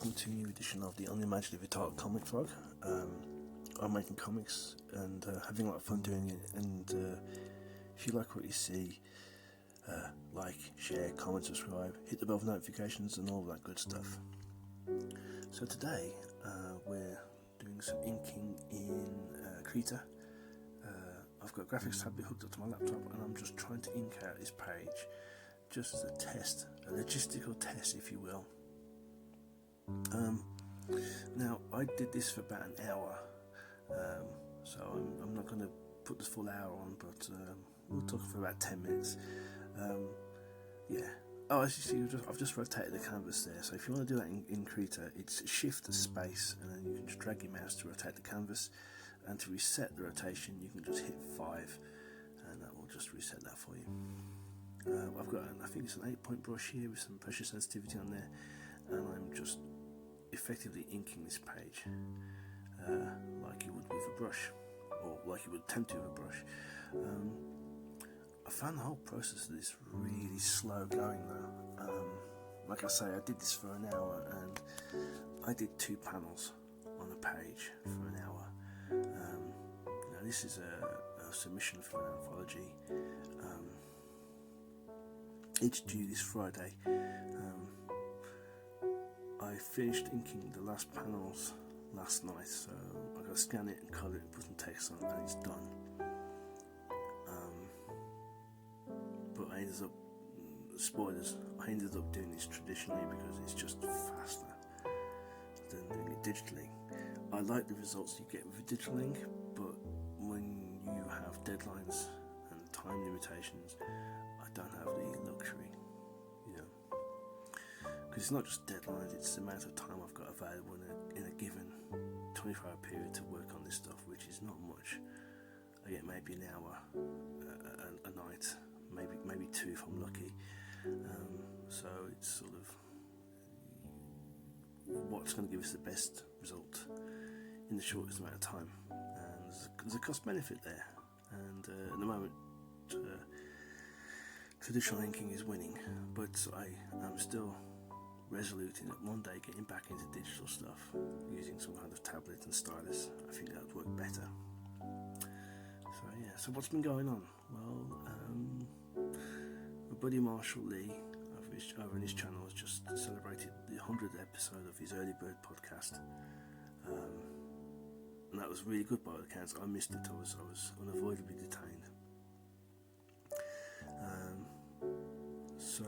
welcome to a new edition of the Unimaginative Title Comic Vlog. I'm making comics and having a lot of fun doing it, and if you like what you see, like, share, comment, subscribe, hit the bell for notifications and all that good stuff. So today we're doing some inking in Krita. I've got a graphics tablet hooked up to my laptop and I'm just trying to ink out this page just as a test, a logistical test if you will. Now I did this for about an hour, so I'm not going to put the full hour on, but we'll talk for about 10 minutes. As you see, I've just rotated the canvas there, so if you want to do that in Krita, it's shift space and then you can just drag your mouse to rotate the canvas, and to reset the rotation you can just hit 5 and that will just reset that for you. I've got, I think it's an 8-point brush here with some pressure sensitivity on there, and I'm just effectively inking this page like you would with a brush, or like you would attempt to with a brush. I found the whole process of this really slow going though. Like I say, I did this for an hour and I did 2 panels on a page for an hour. Now this is a submission for an anthology. It's due this Friday. I finished inking the last panels last night, so I got to scan it and colour it and put some text on it, and it's done. But I ended up, spoilers, I ended up doing this traditionally because it's just faster than doing it digitally. I like the results you get with digital ink, but when you have deadlines and time limitations, I don't have the luxury, because it's not just deadlines, it's the amount of time I've got available in a given 24-hour period to work on this stuff, which is not much. I get maybe an hour a night, maybe 2 if I'm lucky. So it's sort of what's going to give us the best result in the shortest amount of time, and there's a cost benefit there, and at the moment traditional inking is winning, but I am still resolute in that one day getting back into digital stuff using some kind of tablet and stylus. I think that would work better. So what's been going on? Well, my buddy Marshall Lee over on his channel has just celebrated the 100th episode of his Early Bird podcast, and that was really good by all accounts. I missed it. I was unavoidably detained. So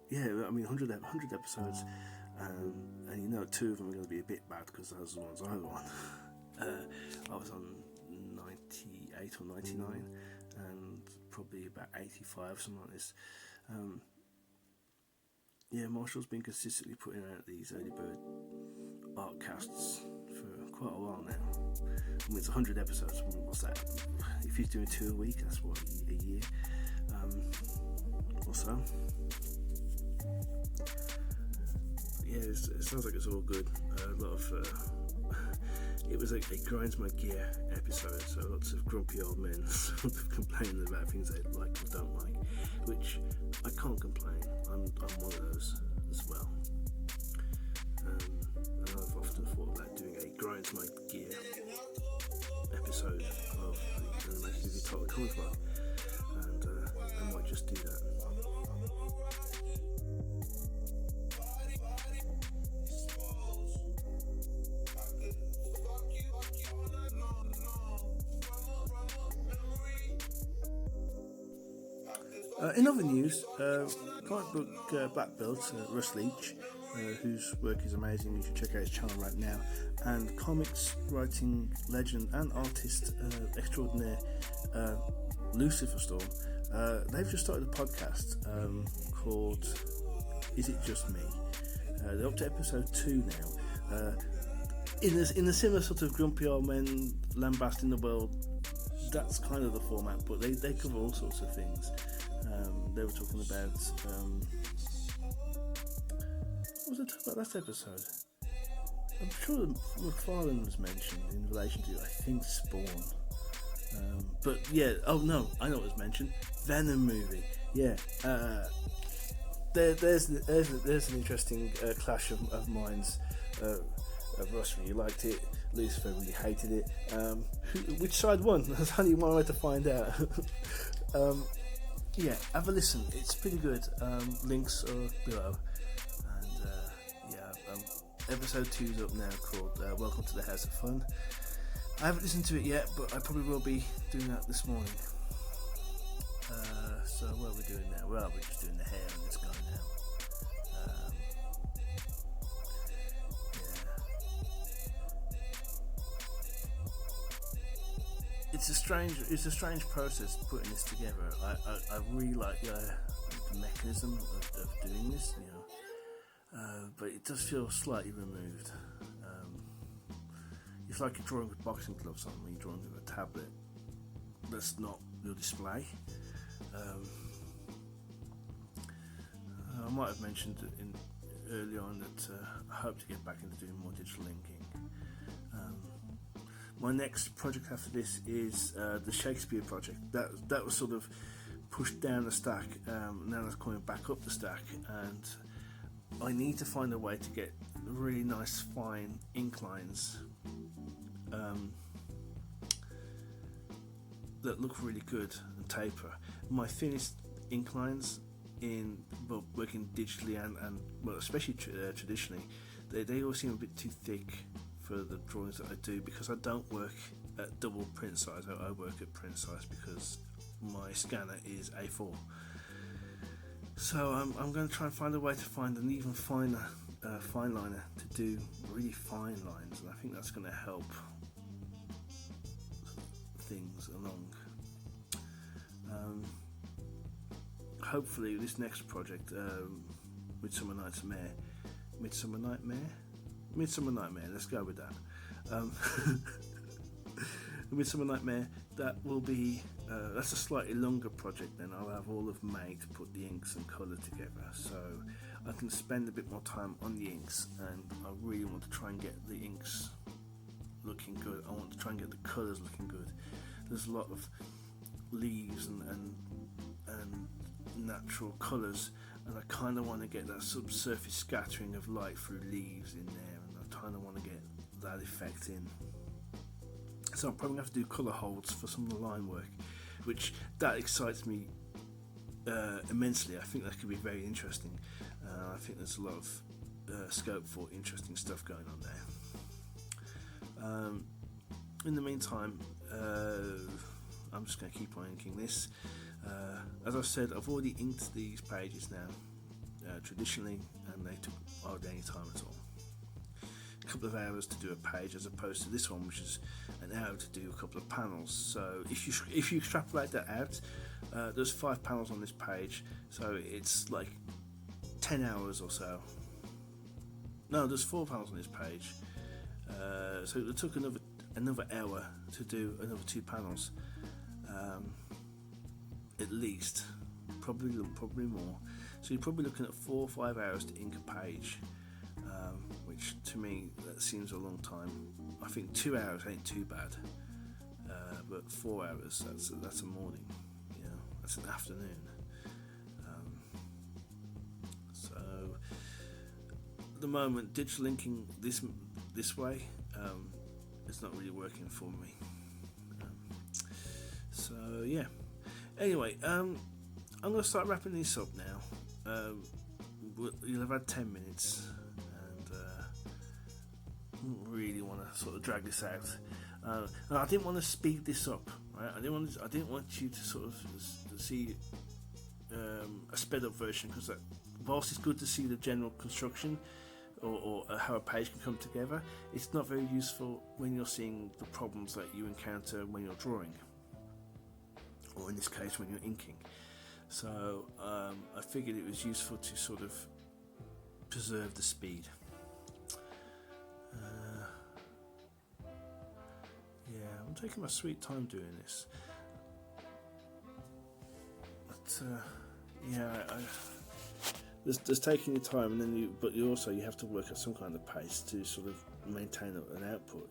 yeah, I mean 100 episodes, and 2 of them are going to be a bit bad because those are the ones I was on. I was on 98 or 99, and probably about 85, something like this. Marshall's been consistently putting out these Early Bird artcasts for quite a while now. I mean, it's 100 episodes. What's that? If he's doing 2 a week, that's what, a year or so. It sounds like it's all good. A lot of it was a grinds my gear episode, so lots of grumpy old men sort of complaining about things they like or don't like, which I can't complain. I'm one of those as well. And I've often thought about doing a grinds my gear episode of the Unimaginative Title Comic Vlog, and I might just do that. In other news, comic book black belt Russ Leach, whose work is amazing, you should check out his channel right now, and comics writing legend and artist extraordinaire Lucifer Storm, they've just started a podcast called Is It Just Me? They're up to episode 2 now. In a similar sort of grumpy old men lambasting the world, that's kind of the format, but they cover all sorts of things. They were talking about what was the talk about last episode? I'm sure McFarlane was mentioned in relation to, I think, Spawn. But yeah, oh no, I know what was mentioned. Venom movie. Yeah. There's an interesting clash of minds Russ really liked it, Lucifer really hated it. Which side won? There's only one way to find out. Yeah, have a listen, it's pretty good. Links are below. And episode 2 is up now, called Welcome to the House of Fun. I haven't listened to it yet, but I probably will be doing that this morning. So what are we doing now? Well, we're just doing the hair on this guy now. It's a strange process putting this together. I really like the mechanism of doing this, but it does feel slightly removed. It's like you're drawing with boxing gloves on when you're drawing with a tablet. That's not your display. I might have mentioned early on that I hope to get back into doing more digital inking. My next project after this is the Shakespeare project. That was sort of pushed down the stack. Now it's coming back up the stack, and I need to find a way to get really nice fine ink lines that look really good and taper. My finished ink lines working digitally and well, especially traditionally, they all seem a bit too thick for the drawings that I do, because I don't work at double print size. I work at print size because my scanner is A4. So I'm going to try and find a way to find an even finer fine liner to do really fine lines, and I think that's going to help things along. Hopefully this next project, Midsummer Nightmare, let's go with that. Midsummer Nightmare, that will be that's a slightly longer project. Then I'll have all of May to put the inks and colour together, so I can spend a bit more time on the inks, and I really want to try and get the inks looking good. I want to try and get the colours looking good. There's a lot of leaves and natural colours, and I kind of want to get that subsurface scattering of light through leaves in there, and I kind of want to get that effect in. So I'm probably going to have to do colour holds for some of the line work, which that excites me immensely. I think that could be very interesting. I think there's a lot of scope for interesting stuff going on there. In the meantime, I'm just going to keep on inking this. As I said, I've already inked these pages now, traditionally, and they took hardly any time at all. A couple of hours to do a page, as opposed to this one, which is an hour to do a couple of panels. So if you extrapolate that out, there's 5 panels on this page, so it's like 10 hours or so. No, there's 4 panels on this page, so it took another hour to do another 2 panels. At least, probably more. So you're probably looking at 4 or 5 hours to ink a page, which to me that seems a long time. I think 2 hours ain't too bad, but 4 hours that's a morning. That's an afternoon. So at the moment, digital inking this way it's not really working for me. So yeah. Anyway, I'm going to start wrapping this up now. You'll have had 10 minutes, and I really want to sort of drag this out. And I didn't want to speed this up. Right? I didn't want you to sort of see a sped up version, because whilst it's good to see the general construction or how a page can come together, it's not very useful when you're seeing the problems that you encounter when you're drawing, or in this case when you're inking. So I figured it was useful to sort of preserve the speed. Yeah, I'm taking my sweet time doing this. But there's taking your time, and then you have to work at some kind of pace to sort of maintain an output,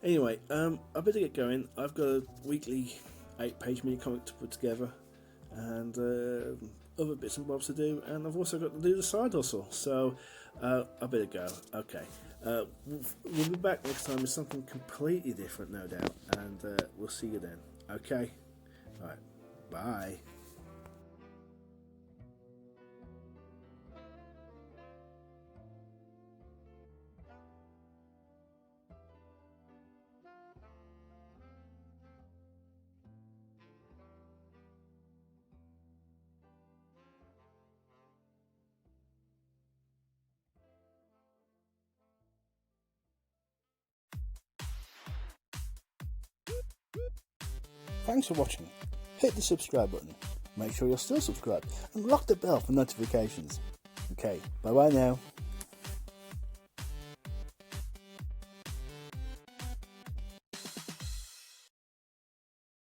Anyway, I better get going. I've got a weekly 8-page mini comic to put together, and other bits and bobs to do, and I've also got to do the side hustle. So I better go. Okay, we'll be back next time with something completely different, no doubt, and we'll see you then. Okay, all right, bye. Thanks for watching. Hit the subscribe button. Make sure you're still subscribed and rock the bell for notifications. Okay, bye bye now.